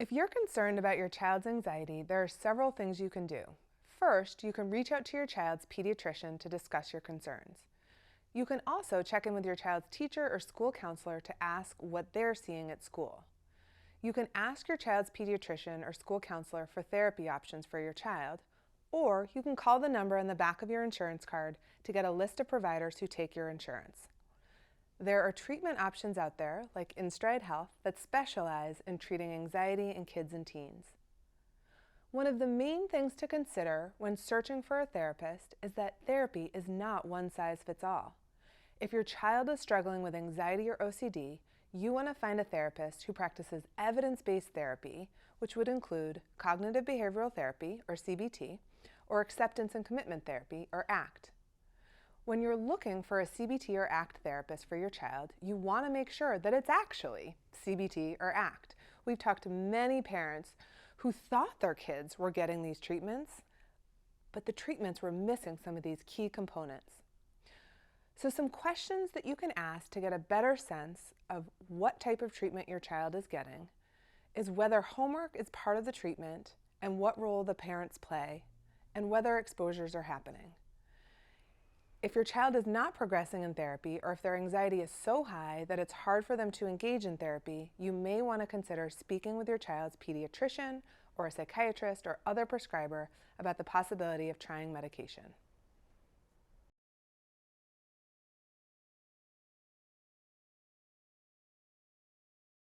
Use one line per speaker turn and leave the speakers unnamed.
If you're concerned about your child's anxiety, there are several things you can do. First, you can reach out to your child's pediatrician to discuss your concerns. You can also check in with your child's teacher or school counselor to ask what they're seeing at school. You can ask your child's pediatrician or school counselor for therapy options for your child, or you can call the number on the back of your insurance card to get a list of providers who take your insurance. There are treatment options out there, like InStride Health, that specialize in treating anxiety in kids and teens. One of the main things to consider when searching for a therapist is that therapy is not one size fits all. If your child is struggling with anxiety or OCD, you want to find a therapist who practices evidence-based therapy, which would include cognitive behavioral therapy, or CBT, or acceptance and commitment therapy, or ACT. When you're looking for a CBT or ACT therapist for your child, you want to make sure that it's actually CBT or ACT. We've talked to many parents who thought their kids were getting these treatments, but the treatments were missing some of these key components. So some questions that you can ask to get a better sense of what type of treatment your child is getting is whether homework is part of the treatment and what role the parents play, and whether exposures are happening. If your child is not progressing in therapy, or if their anxiety is so high that it's hard for them to engage in therapy, you may want to consider speaking with your child's pediatrician or a psychiatrist or other prescriber about the possibility of trying medication.